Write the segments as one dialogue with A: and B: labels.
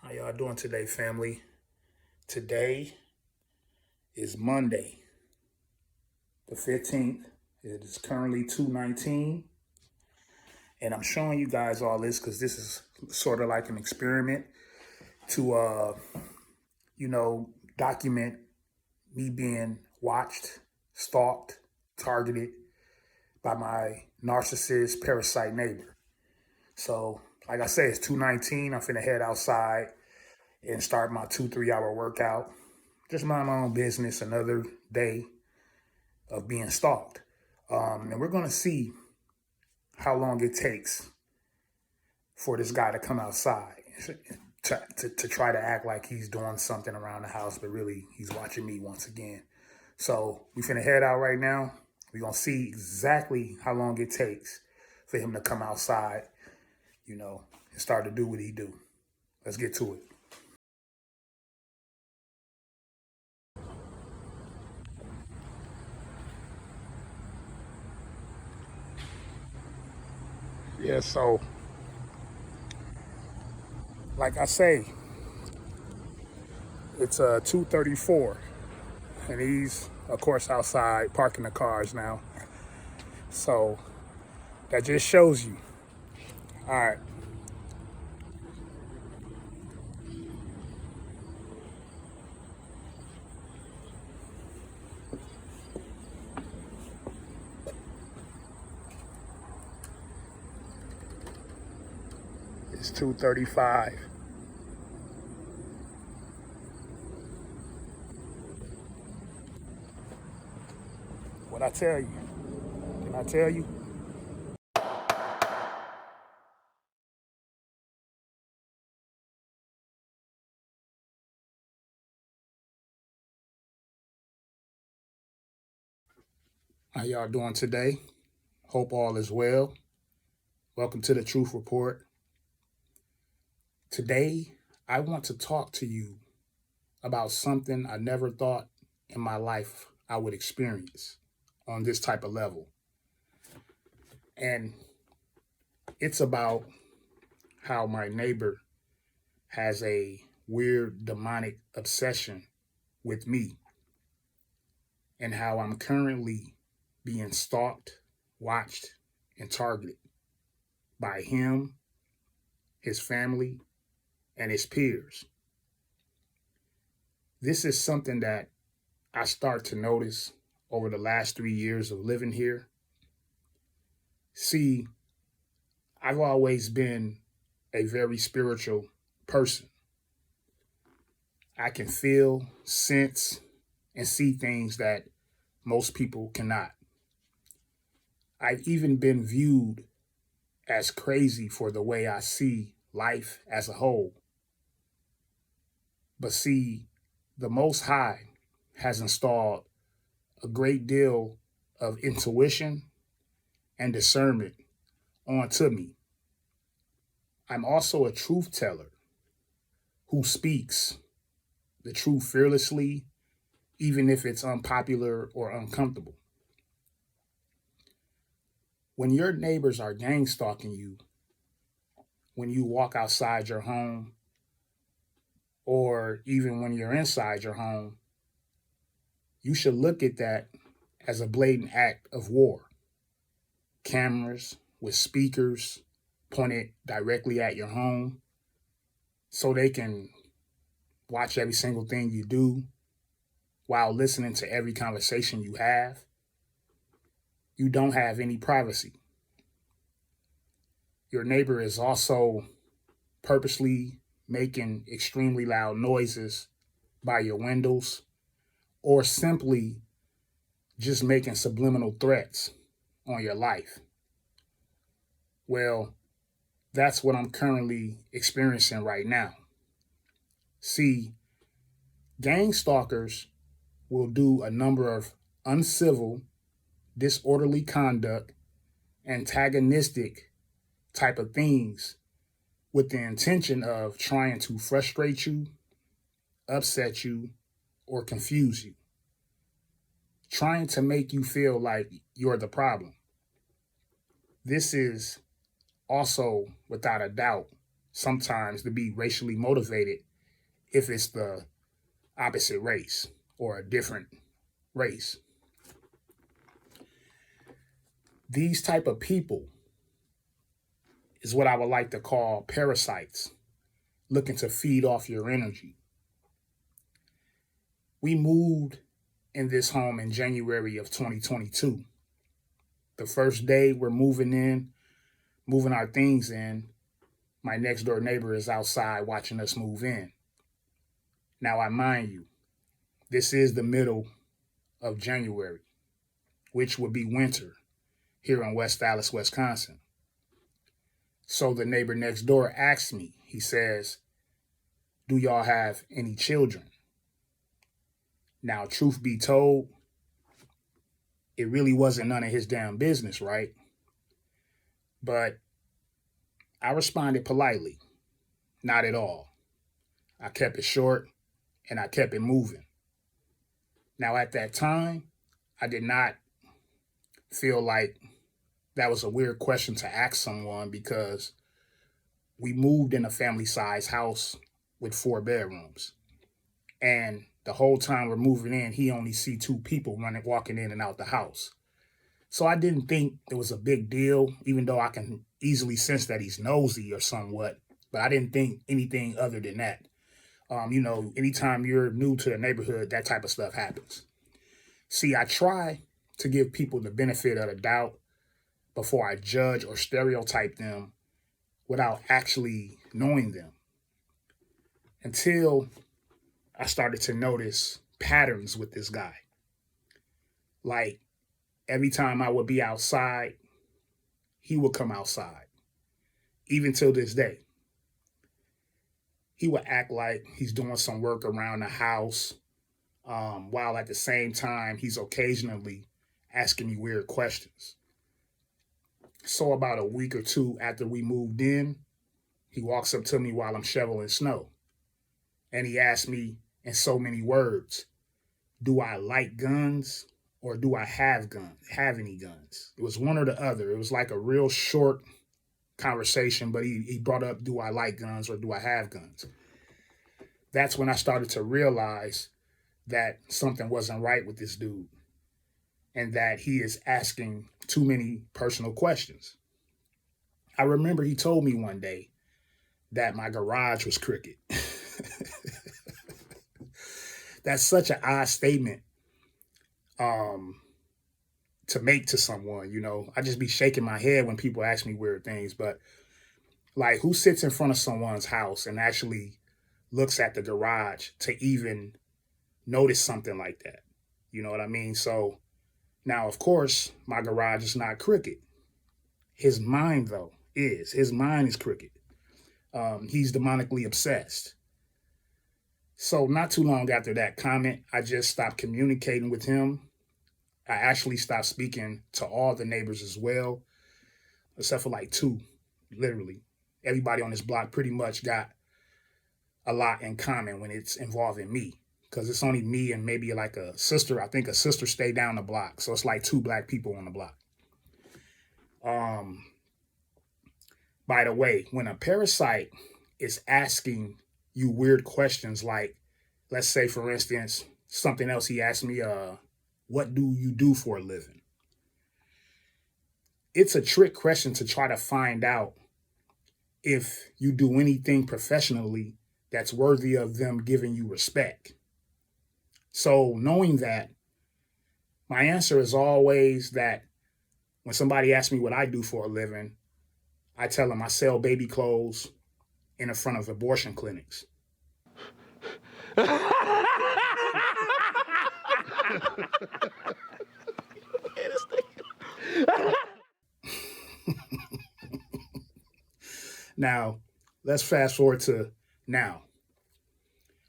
A: How y'all doing today, family? Today is Monday, the 15th. It is currently 2:19, and I'm showing you guys all this because this is sort of like an experiment to, document me being watched, stalked, targeted by my narcissist parasite neighbor. So, like I say, it's 2:19. I'm finna head outside and start my 2-3 hour workout. Just mind my own business. Another day of being stalked. And we're going to see how long it takes for this guy to come outside to try to act like he's doing something around the house, but really he's watching me once again. So we finna head out right now. We're going to see exactly how long it takes for him to come outside, and start to do what he do. Let's get to it. Yeah, so like I say, it's 2:34, and he's, of course, outside parking the cars now. So that just shows you. All right. It's 2:35. What I tell you? Can I tell you? How y'all doing today? Hope all is well. Welcome to the Truth Report. Today, I want to talk to you about something I never thought in my life I would experience on this type of level. And it's about how my neighbor has a weird demonic obsession with me and how I'm currently being stalked, watched, and targeted by him, his family, and his peers. This is something that I start to notice over the last 3 years of living here. See, I've always been a very spiritual person. I can feel, sense, and see things that most people cannot. I've even been viewed as crazy for the way I see life as a whole. But see, the Most High has installed a great deal of intuition and discernment onto me. I'm also a truth teller who speaks the truth fearlessly, even if it's unpopular or uncomfortable. When your neighbors are gang stalking you, when you walk outside your home, or even when you're inside your home, you should look at that as a blatant act of war. Cameras with speakers pointed directly at your home so they can watch every single thing you do while listening to every conversation you have. You don't have any privacy. Your neighbor is also purposely making extremely loud noises by your windows or simply just making subliminal threats on your life. Well, that's what I'm currently experiencing right now. See, gang stalkers will do a number of uncivil, disorderly conduct, antagonistic type of things with the intention of trying to frustrate you, upset you, or confuse you, trying to make you feel like you're the problem. This is also, without a doubt, sometimes to be racially motivated if it's the opposite race or a different race. These type of people is what I would like to call parasites, looking to feed off your energy. We moved in this home in January of 2022. The first day we're moving our things in, my next door neighbor is outside watching us move in. Now, I mind you, this is the middle of January, which would be winter here in West Dallas, Wisconsin. So the neighbor next door asks me, he says, "Do y'all have any children?" Now, truth be told, it really wasn't none of his damn business, right? But I responded politely, not at all. I kept it short and I kept it moving. Now, at that time, I did not feel like that was a weird question to ask someone because we moved in a family-sized house with 4 bedrooms. And the whole time we're moving in, he only see 2 people walking in and out the house. So I didn't think it was a big deal, even though I can easily sense that he's nosy or somewhat. But I didn't think anything other than that. Anytime you're new to the neighborhood, that type of stuff happens. See, I try to give people the benefit of the doubt before I judge or stereotype them without actually knowing them. Until I started to notice patterns with this guy. Like every time I would be outside, he would come outside. Even till this day. He would act like he's doing some work around the house, while at the same time, he's occasionally asking me weird questions. So about a week or two after we moved in, he walks up to me while I'm shoveling snow. And he asked me in so many words, do I like guns or do I have any guns? It was one or the other. It was like a real short conversation, but he brought up, do I like guns or do I have guns? That's when I started to realize that something wasn't right with this dude and that he is asking too many personal questions. I remember he told me one day that my garage was crooked. That's such an odd statement to make to someone, I just be shaking my head when people ask me weird things, but like who sits in front of someone's house and actually looks at the garage to even notice something like that? You know what I mean? So now, of course, my garage is not crooked. His mind, though, is. His mind is crooked. He's demonically obsessed. So not too long after that comment, I just stopped communicating with him. I actually stopped speaking to all the neighbors as well, except for like 2, literally. Everybody on this block pretty much got a lot in common when it's involving me, because it's only me and maybe like a sister. I think a sister stayed down the block. So it's like 2 black people on the block. By the way, when a parasite is asking you weird questions, like, let's say, for instance, something else he asked me, what do you do for a living? It's a trick question to try to find out if you do anything professionally that's worthy of them giving you respect. So knowing that, my answer is always that when somebody asks me what I do for a living, I tell them I sell baby clothes in the front of abortion clinics. Now, let's fast forward to now.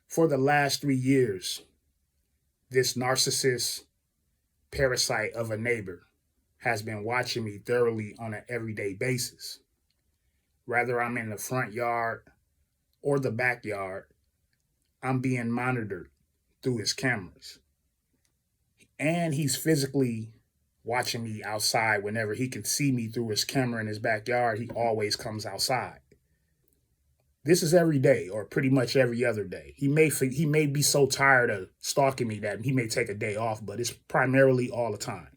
A: For the last 3 years, this narcissist parasite of a neighbor has been watching me thoroughly on an everyday basis. Whether I'm in the front yard or the backyard, I'm being monitored through his cameras. And he's physically watching me outside. Whenever he can see me through his camera in his backyard, he always comes outside. This is every day or pretty much every other day. He may be so tired of stalking me that he may take a day off, but it's primarily all the time.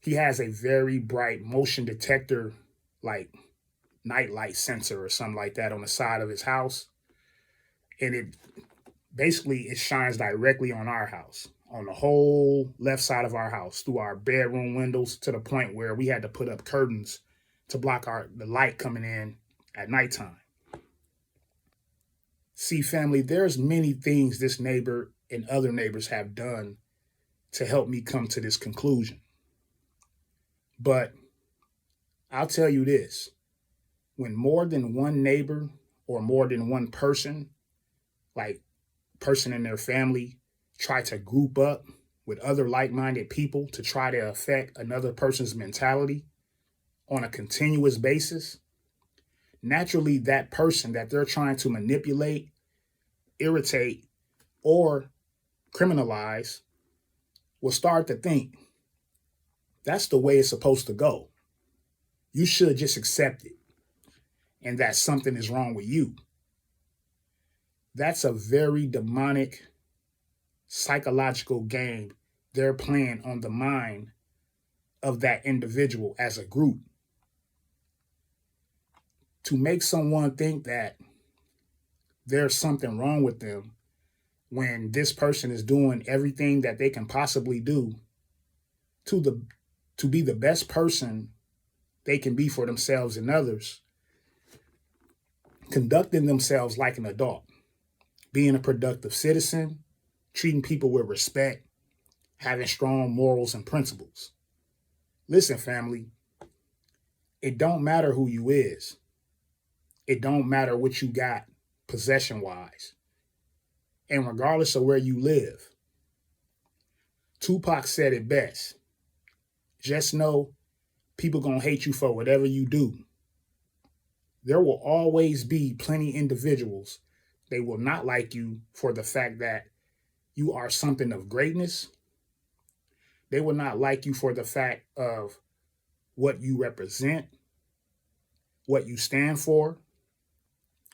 A: He has a very bright motion detector, like nightlight sensor or something like that on the side of his house. And it shines directly on our house, on the whole left side of our house, through our bedroom windows, to the point where we had to put up curtains to block the light coming in at nighttime. See, family, there's many things this neighbor and other neighbors have done to help me come to this conclusion. But I'll tell you this, when more than one neighbor or more than one person, like person in their family, try to group up with other like-minded people to try to affect another person's mentality on a continuous basis, naturally that person that they're trying to manipulate, irritate, or criminalize will start to think, that's the way it's supposed to go. You should just accept it, and that something is wrong with you. That's a very demonic psychological game they're playing on the mind of that individual as a group, to make someone think that there's something wrong with them when this person is doing everything that they can possibly do to be the best person they can be for themselves and others, conducting themselves like an adult, being a productive citizen, treating people with respect, having strong morals and principles. Listen, family, it don't matter who you is. It don't matter what you got possession-wise. And regardless of where you live, Tupac said it best. Just know people gonna hate you for whatever you do. There will always be plenty individuals. They will not like you for the fact that you are something of greatness. They will not like you for the fact of what you represent, what you stand for.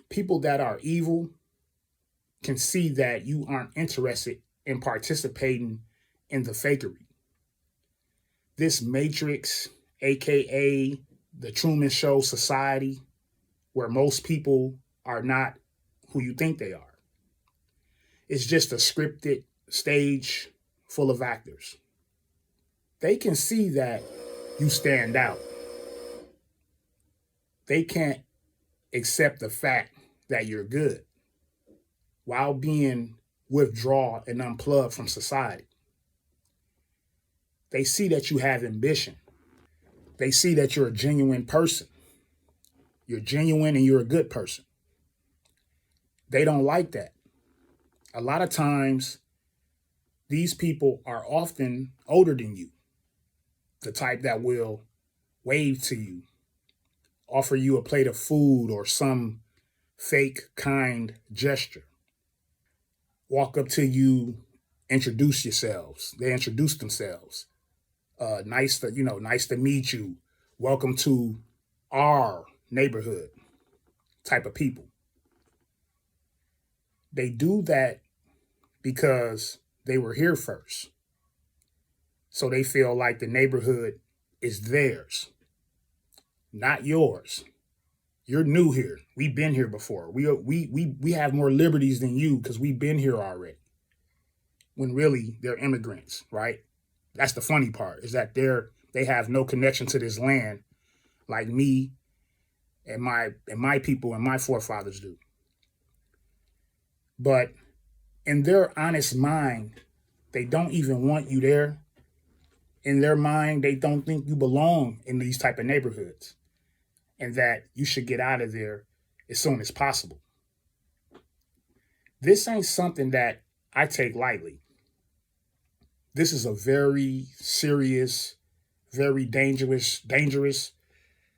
A: People that are evil can see that you aren't interested in participating in the fakery. This matrix, aka the Truman Show society, where most people are not who you think they are. It's just a scripted stage full of actors. They can see that you stand out. They can't accept the fact that you're good while being withdrawn and unplugged from society. They see that you have ambition. They see that you're a genuine person. You're genuine and you're a good person. They don't like that. A lot of times, these people are often older than you, the type that will wave to you, offer you a plate of food or some fake kind gesture, walk up to you, introduce yourselves. They introduce themselves. Nice to meet you. Welcome to our neighborhood type of people. They do that because they were here first. So they feel like the neighborhood is theirs, not yours. You're new here. We've been here before. We have more liberties than you because we've been here already. When really they're immigrants, right? That's the funny part, is that they have no connection to this land like me and my people and my forefathers do. But in their honest mind, they don't even want you there. In their mind, they don't think you belong in these type of neighborhoods and that you should get out of there as soon as possible. This ain't something that I take lightly. This is a very serious, very dangerous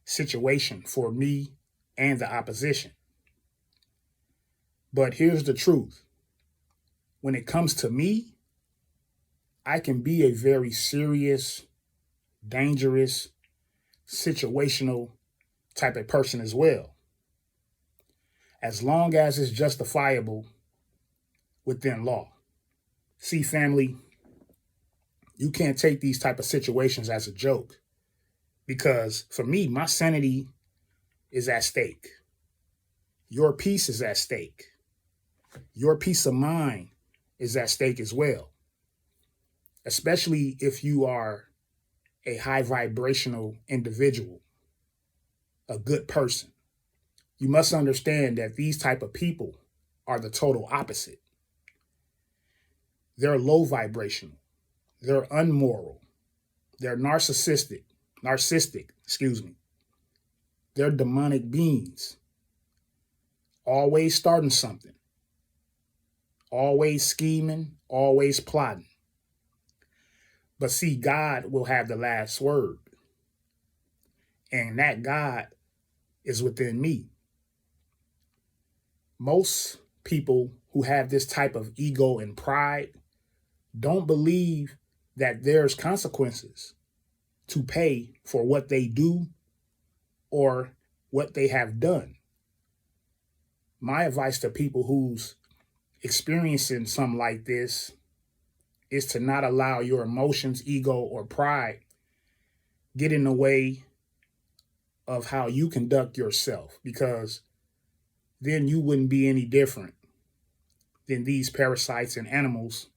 A: situation for me and the opposition. But here's the truth. When it comes to me, I can be a very serious, dangerous, situational type of person as well. as long as it's justifiable within law. See, family, you can't take these type of situations as a joke, because for me, my sanity is at stake. Your peace is at stake. Your peace of mind is at stake as well, especially if you are a high vibrational individual, a good person. You must understand that these type of people are the total opposite. They're low vibrational. They're unmoral. They're narcissistic, excuse me. They're demonic beings, always starting something, always scheming, always plotting. But see, God will have the last word. And that God is within me. Most people who have this type of ego and pride don't believe that there's consequences to pay for what they do or what they have done. My advice to people who's experiencing something like this is to not allow your emotions, ego, or pride get in the way of how you conduct yourself, because then you wouldn't be any different than these parasites and animals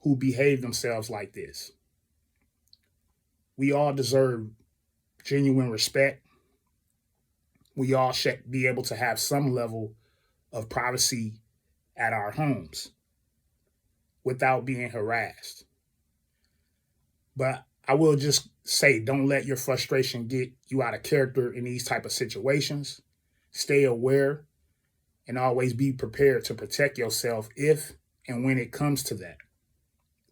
A: who behave themselves like this. We all deserve genuine respect. We all should be able to have some level of privacy at our homes without being harassed. But I will just say, don't let your frustration get you out of character in these type of situations. Stay aware and always be prepared to protect yourself if and when it comes to that,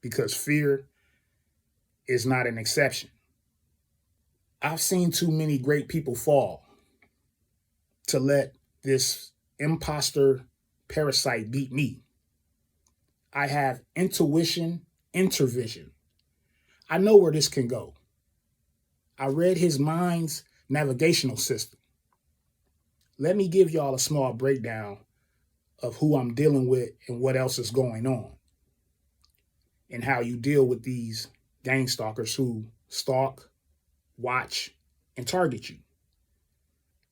A: because fear is not an exception. I've seen too many great people fall to let this imposter parasite beat me. I have intuition, intervision. I know where this can go. I read his mind's navigational system. Let me give y'all a small breakdown of who I'm dealing with and what else is going on, and how you deal with these gang stalkers who stalk, watch, and target you.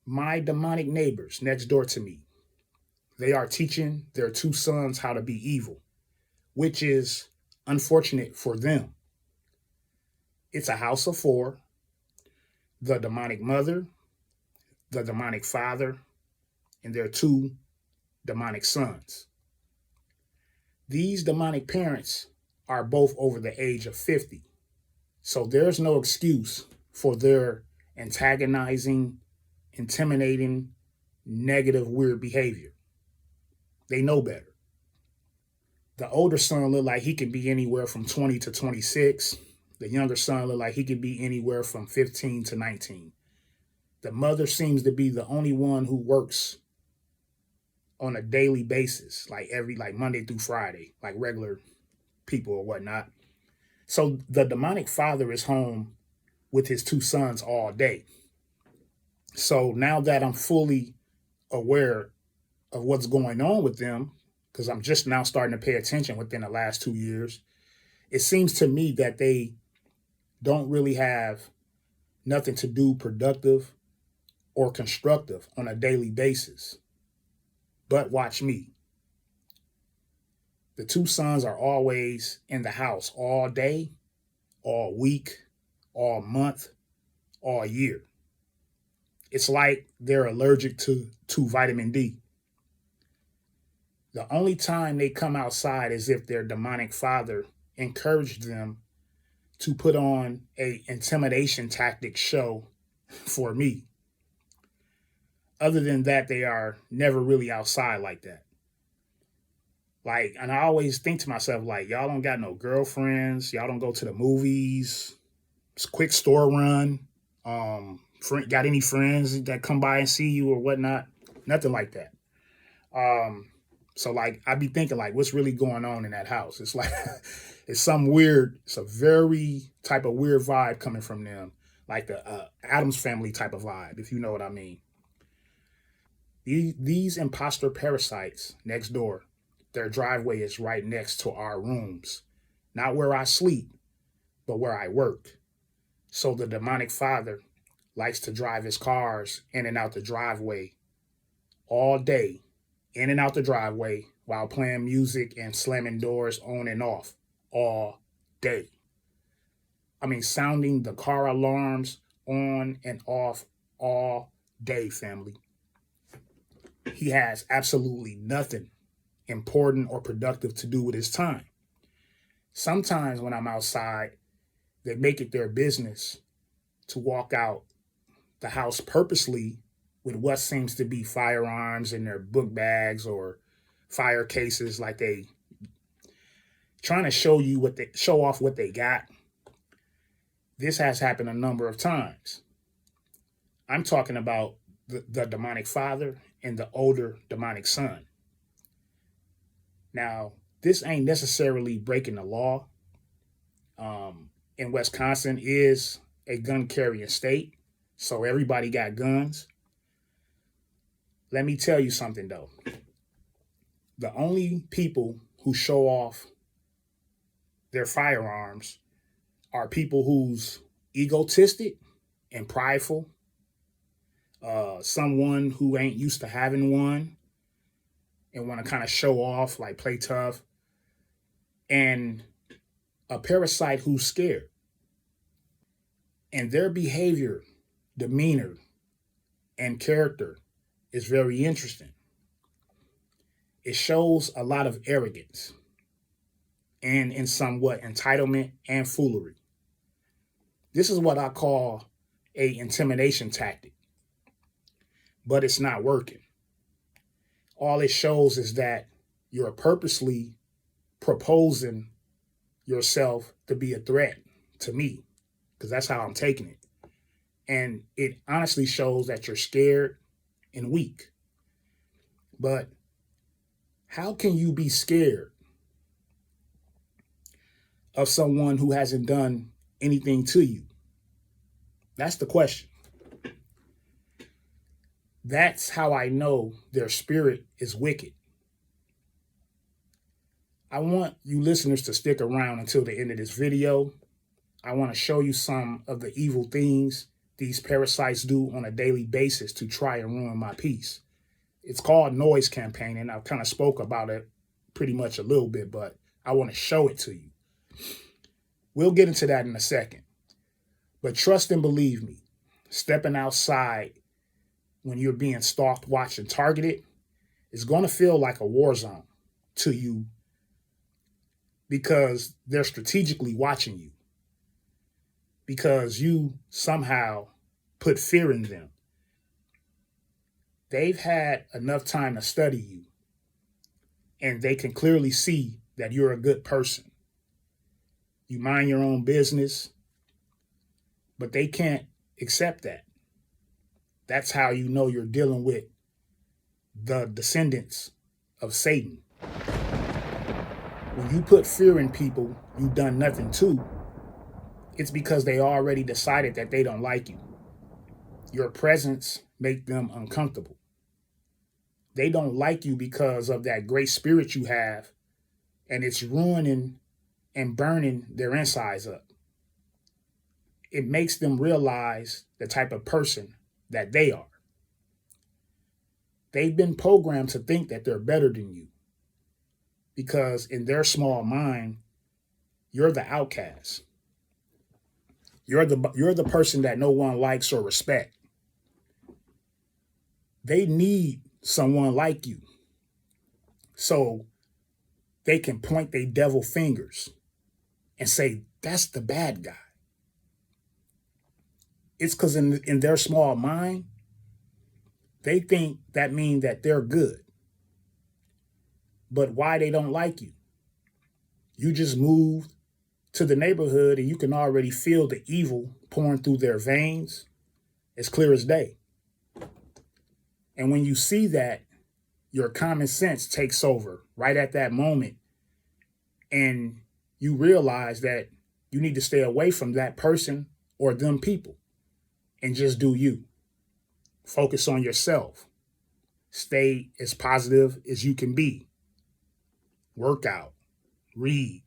A: My demonic neighbors next door to me, they are teaching their two sons how to be evil, which is unfortunate for them. It's a house of four: the demonic mother, the demonic father, and their two demonic sons. These demonic parents are both over the age of 50. So there's no excuse for their antagonizing, intimidating, negative, weird behavior. They know better. The older son look like he can be anywhere from 20 to 26. The younger son look like he could be anywhere from 15 to 19. The mother seems to be the only one who works on a daily basis, like Monday through Friday, like regular people or whatnot. So the demonic father is home with his two sons all day. So now that I'm fully aware of what's going on with them, because I'm just now starting to pay attention within the last 2 years, it seems to me that they don't really have nothing to do productive or constructive on a daily basis. But watch me. The two sons are always in the house all day, all week, all month, all year. It's like they're allergic to vitamin D. The only time they come outside is if their demonic father encouraged them to put on a intimidation tactic show for me. Other than that, they are never really outside like that. And I always think to myself, y'all don't got no girlfriends. Y'all don't go to the movies. It's a quick store run. Got any friends that come by and see you or whatnot? Nothing like that. So I be thinking what's really going on in that house? It's it's some weird, it's a very type of weird vibe coming from them. Like the Addams Family type of vibe, if you know what I mean. These imposter parasites next door, their driveway is right next to our rooms, not where I sleep, but where I work. So the demonic father likes to drive his cars in and out the driveway all day, in and out the driveway while playing music and slamming doors on and off all day. I mean, sounding the car alarms on and off all day, family. He has absolutely nothing important or productive to do with his time. Sometimes when I'm outside, they make it their business to walk out the house purposely with what seems to be firearms in their book bags or fire cases, like they trying to show off what they got. This has happened a number of times. I'm talking about the demonic father and the older demonic son. Now, this ain't necessarily breaking the law. In Wisconsin is a gun carrying state, so everybody got guns. Let me tell you something though. The only people who show off their firearms are people who's egotistic and prideful, someone who ain't used to having one and want to kind of show off, like play tough, and a parasite who's scared. And their behavior, demeanor, and character is very interesting. It shows a lot of arrogance and in somewhat entitlement and foolery. This is what I call a intimidation tactic, but it's not working. All it shows is that you're purposely proposing yourself to be a threat to me, because that's how I'm taking it. And it honestly shows that you're scared and weak. But how can you be scared of someone who hasn't done anything to you? That's the question. That's how I know their spirit is wicked. I want you listeners to stick around until the end of this video. I want to show you some of the evil things these parasites do on a daily basis to try and ruin my peace. It's called noise campaigning. I've kind of spoke about it pretty much a little bit, but I want to show it to you. We'll get into that in a second. But trust and believe me, stepping outside when you're being stalked, watched, and targeted is going to feel like a war zone to you, because they're strategically watching you, because you somehow put fear in them. They've had enough time to study you, and they can clearly see that you're a good person. You mind your own business, but they can't accept that. That's how you know you're dealing with the descendants of Satan. When you put fear in people you've done nothing to, it's because they already decided that they don't like you. Your presence makes them uncomfortable. They don't like you because of that great spirit you have, and it's ruining and burning their insides up. It makes them realize the type of person that they are. They've been programmed to think that they're better than you, because in their small mind, you're the outcast. You're the person that no one likes or respects. They need someone like you so they can point their devil fingers and say, that's the bad guy. It's because in their small mind, they think that means that they're good. But why they don't like you? You just moved to the neighborhood and you can already feel the evil pouring through their veins as clear as day. And when you see that, your common sense takes over right at that moment. And you realize that you need to stay away from that person or them people and just do you. Focus on yourself. Stay as positive as you can be. Work out, read,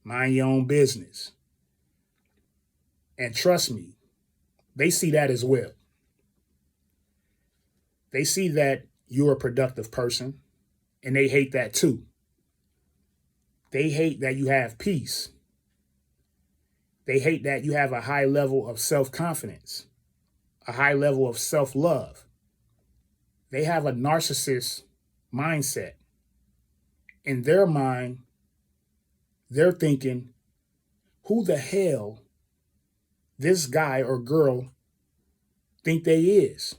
A: mind your own business. And trust me, they see that as well. They see that you're a productive person, and they hate that too. They hate that you have peace. They hate that you have a high level of self-confidence, a high level of self-love. They have a narcissist mindset. In their mind, they're thinking, who the hell this guy or girl think they is,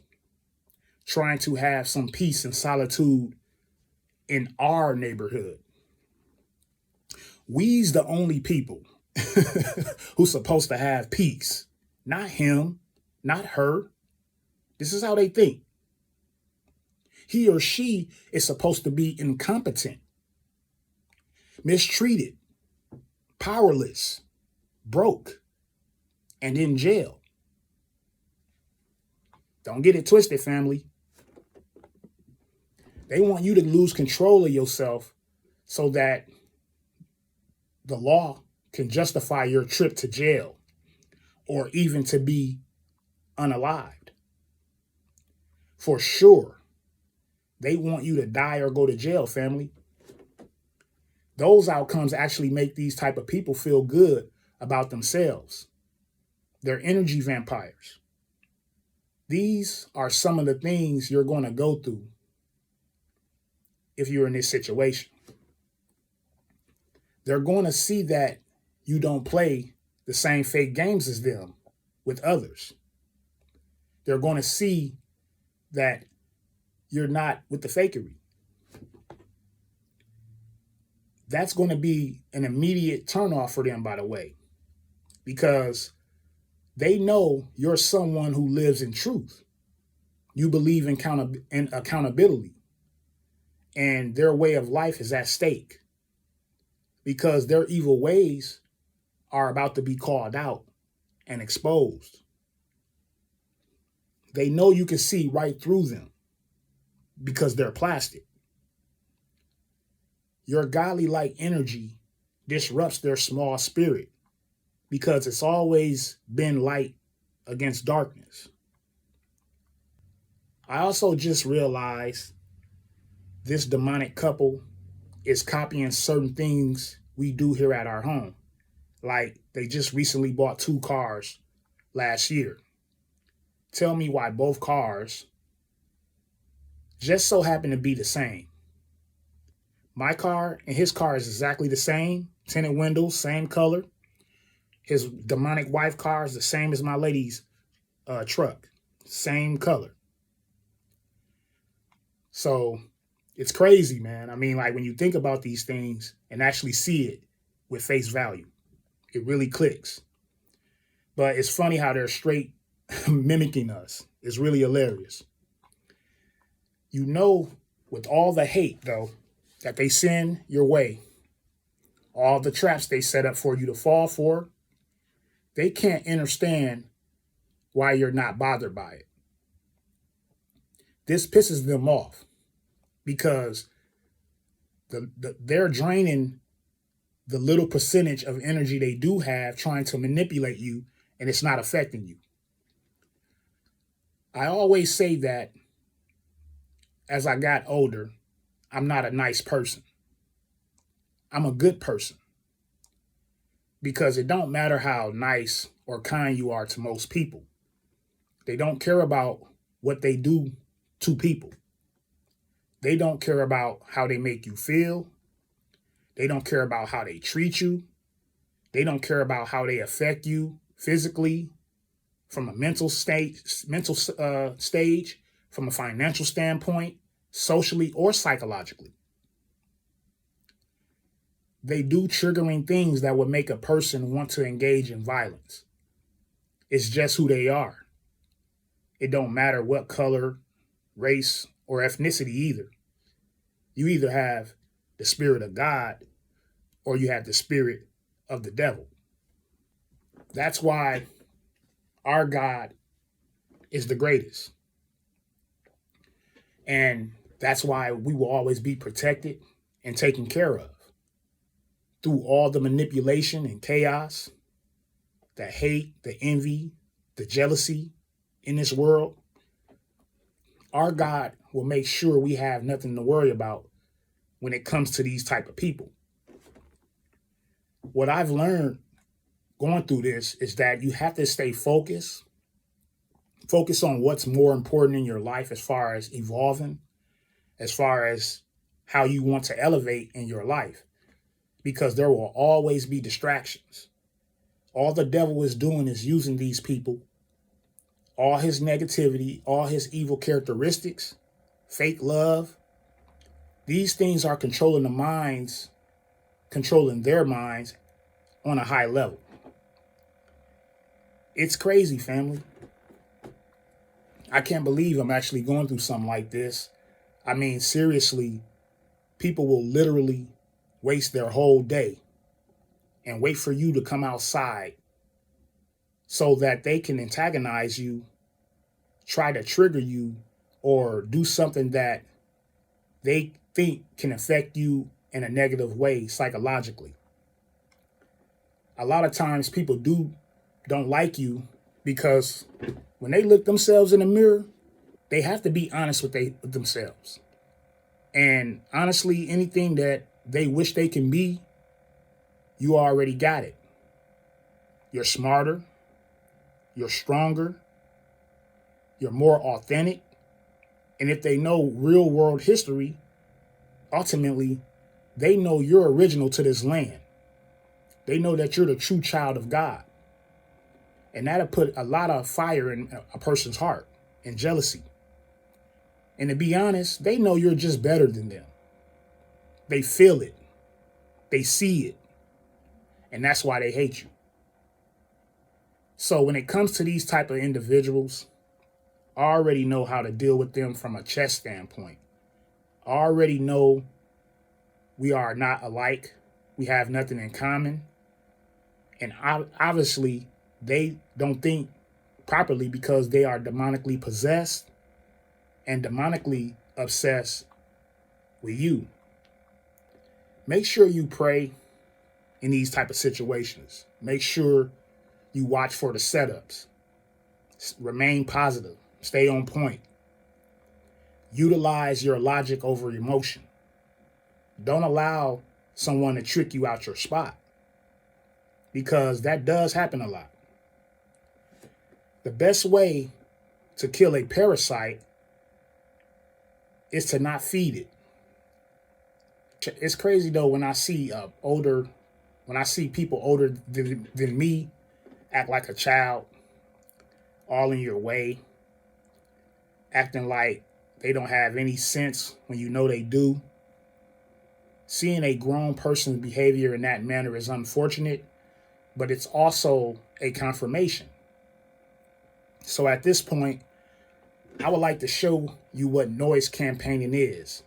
A: trying to have some peace and solitude in our neighborhood. We's the only people who's supposed to have peace. Not him, not her. This is how they think. He or she is supposed to be incompetent, mistreated, powerless, broke, and in jail. Don't get it twisted, family. They want you to lose control of yourself so that the law can justify your trip to jail or even to be unalived. For sure, they want you to die or go to jail, family. Those outcomes actually make these type of people feel good about themselves. They're energy vampires. These are some of the things you're going to go through if you're in this situation. They're going to see that you don't play the same fake games as them with others. They're going to see that you're not with the fakery. That's going to be an immediate turnoff for them, by the way, because they know you're someone who lives in truth. You believe in accountability, and their way of life is at stake because their evil ways are about to be called out and exposed. They know you can see right through them because they're plastic. Your godly-like energy disrupts their small spirit because it's always been light against darkness. I also just realized this demonic couple is copying certain things we do here at our home. Like they just recently bought 2 cars last year. Tell me why both cars just so happen to be the same. My car and his car is exactly the same. Tinted windows, same color. His demonic wife car is the same as my lady's truck. Same color. So it's crazy, man. I mean, like when you think about these things and actually see it with face value, it really clicks. But it's funny how they're straight mimicking us. It's really hilarious. You know, with all the hate, though, that they send your way, all the traps they set up for you to fall for, they can't understand why you're not bothered by it. This pisses them off because they're draining the little percentage of energy they do have trying to manipulate you, and it's not affecting you. I always say that as I got older, I'm not a nice person. I'm a good person. Because it don't matter how nice or kind you are to most people. They don't care about what they do to people. They don't care about how they make you feel. They don't care about how they treat you. They don't care about how they affect you physically, from a mental stage, from a financial standpoint, socially or psychologically. They do triggering things that would make a person want to engage in violence. It's just who they are. It don't matter what color, race, or ethnicity either. You either have the spirit of God or you have the spirit of the devil. That's why our God is the greatest. And That's why we will always be protected and taken care of through all the manipulation and chaos, the hate, the envy, the jealousy in this world. Our God will make sure we have nothing to worry about when it comes to these type of people. What I've learned going through this is that you have to stay focused. Focus on what's more important in your life as far as evolving, as far as how you want to elevate in your life, because there will always be distractions. All the devil is doing is using these people, all his negativity, all his evil characteristics, fake love. These things are controlling the minds, controlling their minds on a high level. It's crazy, family. I can't believe I'm actually going through something like this. I mean, seriously, people will literally waste their whole day and wait for you to come outside so that they can antagonize you, try to trigger you, or do something that they think can affect you in a negative way psychologically. A lot of times people don't like you because when they look themselves in the mirror, they have to be honest with themselves. And honestly, anything that they wish they can be, you already got it. You're smarter, you're stronger, you're more authentic. And if they know real world history, ultimately, they know you're original to this land. They know that you're the true child of God. And that'll put a lot of fire in a person's heart and jealousy. And to be honest, they know you're just better than them. They feel it. They see it. And that's why they hate you. So when it comes to these type of individuals, I already know how to deal with them from a chess standpoint. I already know we are not alike. We have nothing in common. And obviously, they don't think properly because they are demonically possessed and demonically obsessed with you. Make sure you pray in these type of situations. Make sure you watch for the setups. Remain positive. Stay on point. Utilize your logic over emotion. Don't allow someone to trick you out your spot, because that does happen a lot. The best way to kill a parasite is to not feed it. It's crazy though when I see people older than me act like a child, all in your way, acting like they don't have any sense when you know they do. Seeing a grown person's behavior in that manner is unfortunate, but it's also a confirmation. So at this point, I would like to show you what noise campaigning is.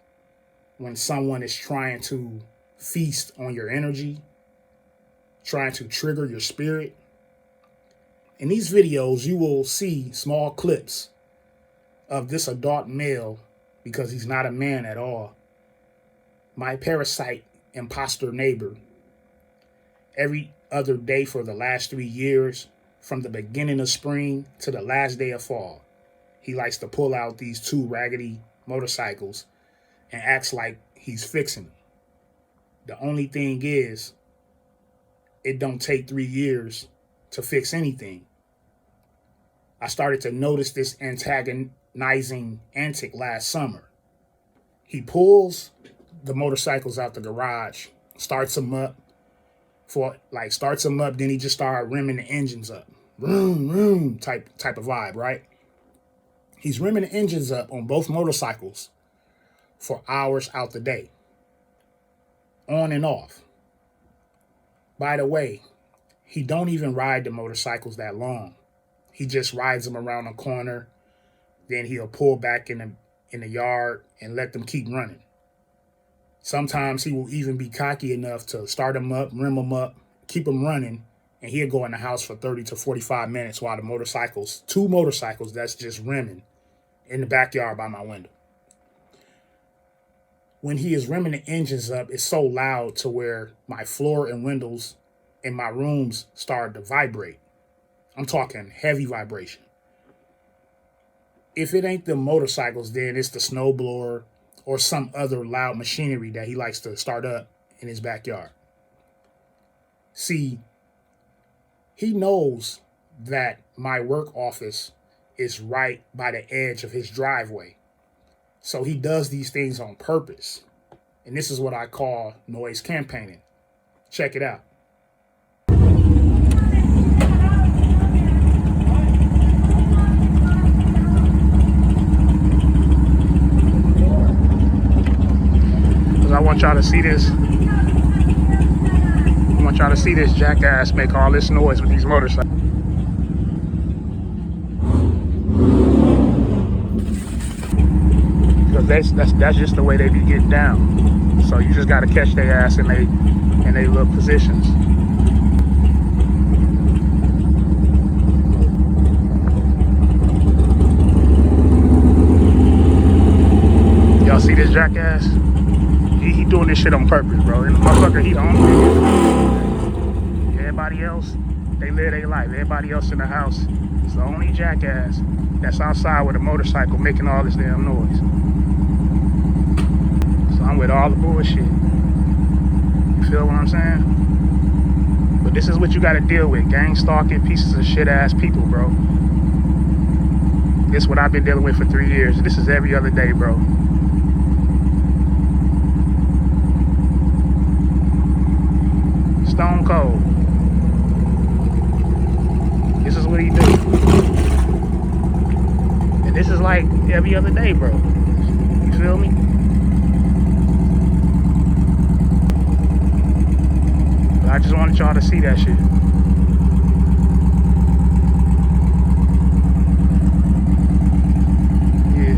A: When someone is trying to feast on your energy, trying to trigger your spirit. In these videos, you will see small clips of this adult male, because he's not a man at all, my parasite imposter neighbor, every other day for the last 3 years, from the beginning of spring to the last day of fall. He likes to pull out these 2 raggedy motorcycles and acts like he's fixing them. The only thing is, it don't take 3 years to fix anything. I started to notice this antagonizing antic last summer. He pulls the motorcycles out the garage, starts them up, then he just started rimming the engines up. Vroom, vroom, type of vibe, right? He's rimming the engines up on both motorcycles for hours out the day, on and off. By the way, he don't even ride the motorcycles that long. He just rides them around a corner, then he'll pull back in the yard and let them keep running. Sometimes he will even be cocky enough to start them up, rim them up, keep them running, and he'll go in the house for 30 to 45 minutes while the motorcycles, 2 motorcycles that's just rimming in the backyard by my window. when he is rimming the engines up, it's so loud to where my floor and windows in my rooms start to vibrate. I'm talking heavy vibration. If it ain't the motorcycles, then it's the snowblower or some other loud machinery that he likes to start up in his backyard. See, he knows that my work office is right by the edge of his driveway. So he does these things on purpose. And this is what I call noise campaigning. Check it out. Because I want y'all to see this. I want y'all to see this jackass make all this noise with these motorcycles. That's just the way they be getting down. So you just gotta catch their ass in they little positions. Y'all see this jackass? He doing this shit on purpose, bro. And the motherfucker, he the only nigga. Everybody else, they live their life. Everybody else in the house is the only jackass that's outside with a motorcycle making all this damn noise. I'm with all the bullshit. You feel what I'm saying? But this is what you gotta deal with. Gang stalking, pieces of shit ass people, bro. This is what I've been dealing with for 3 years. This is every other day, bro. Stone cold. This is what he do. And this is like every other day, bro. You feel me? I just wanted y'all to see that shit. Yeah.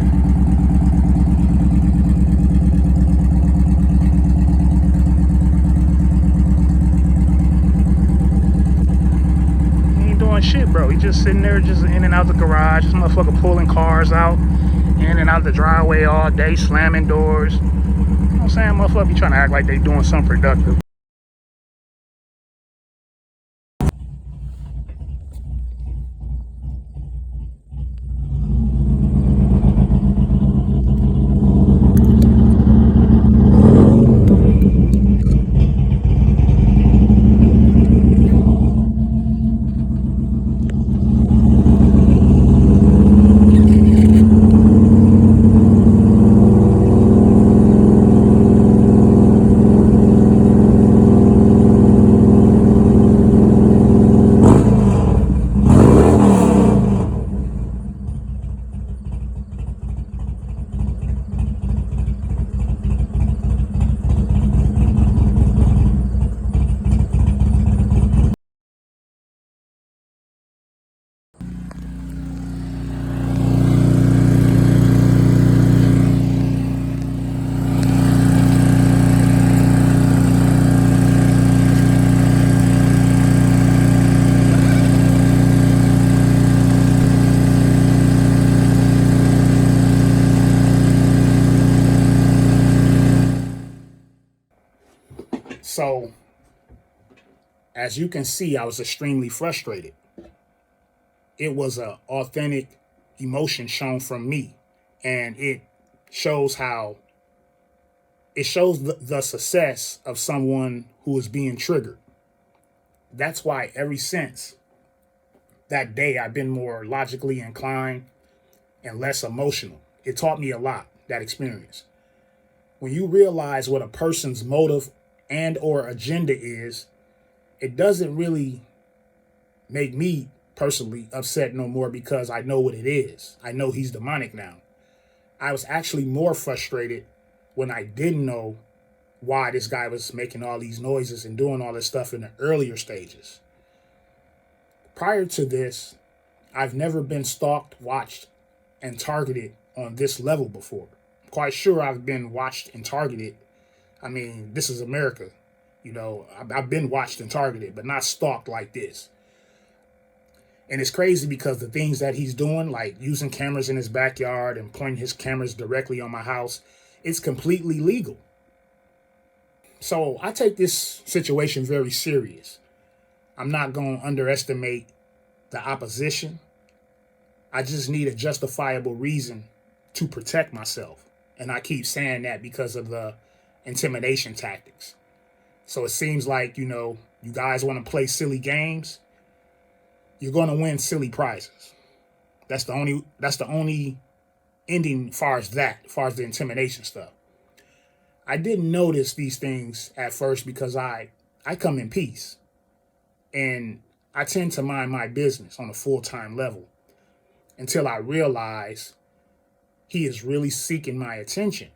A: He ain't doing shit, bro. He just sitting there just in and out the garage. This motherfucker pulling cars out, in and out the driveway all day, slamming doors. You know what I'm saying? Motherfucker be trying to act like they doing something productive. So, as you can see, I was extremely frustrated. It was an authentic emotion shown from me. And it shows how, it shows the success of someone who is being triggered. That's why ever since that day, I've been more logically inclined and less emotional. It taught me a lot, that experience. When you realize what a person's motive and or agenda is, it doesn't really make me personally upset no more because I know what it is. I know he's demonic now. I was actually more frustrated when I didn't know why this guy was making all these noises and doing all this stuff in the earlier stages. Prior to this, I've never been stalked, watched, and targeted on this level before. I'm quite sure I've been watched and targeted. I mean, this is America. You know, I've been watched and targeted, but not stalked like this. And it's crazy because the things that he's doing, like using cameras in his backyard and pointing his cameras directly on my house, it's completely legal. So I take this situation very serious. I'm not going to underestimate the opposition. I just need a justifiable reason to protect myself. And I keep saying that because of the intimidation tactics. So it seems like, you guys want to play silly games. You're going to win silly prizes. That's the only ending as far as the intimidation stuff. I didn't notice these things at first because I come in peace. And I tend to mind my business on a full-time level until I realize he is really seeking my attention.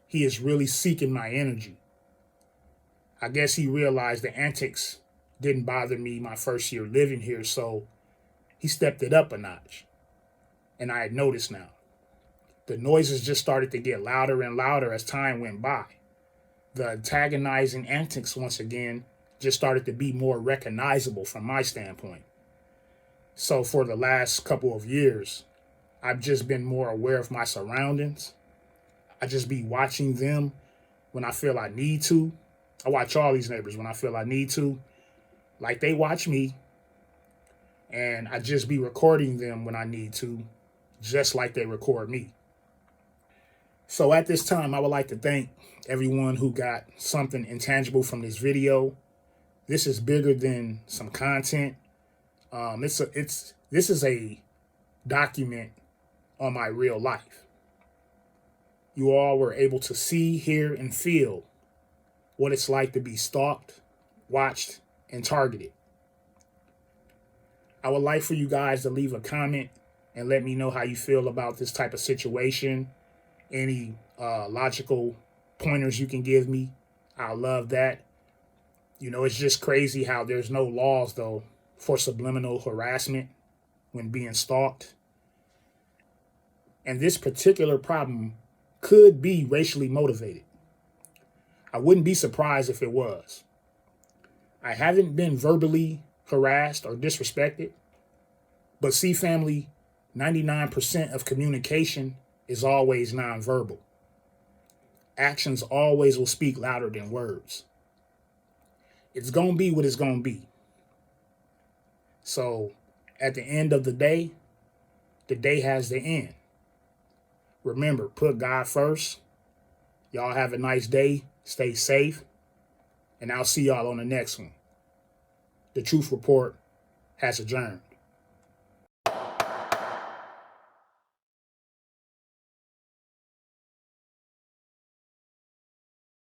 A: He is really seeking my energy. I guess he realized the antics didn't bother me my first year living here, so he stepped it up a notch. And I had noticed now. The noises just started to get louder and louder as time went by. The antagonizing antics, once again, just started to be more recognizable from my standpoint. So for the last couple of years, I've just been more aware of my surroundings. I just be watching them when I feel I need to. I watch all these neighbors when I feel I need to, like they watch me. And I just be recording them when I need to, just like they record me. So at this time, I would like to thank everyone who got something intangible from this video. This is bigger than some content. This is a document on my real life. You all were able to see, hear, and feel what it's like to be stalked, watched, and targeted. I would like for you guys to leave a comment and let me know how you feel about this type of situation. Any logical pointers you can give me, I love that. It's just crazy how there's no laws, though, for subliminal harassment when being stalked. And this particular problem could be racially motivated. I wouldn't be surprised if it was. I haven't been verbally harassed or disrespected, but see, family, 99% of communication is always nonverbal. Actions always will speak louder than words. It's going to be what it's going to be. So at the end of the day has the end. Remember, put God first. Y'all have a nice day. Stay safe. And I'll see y'all on the next one. The Truth Report has adjourned.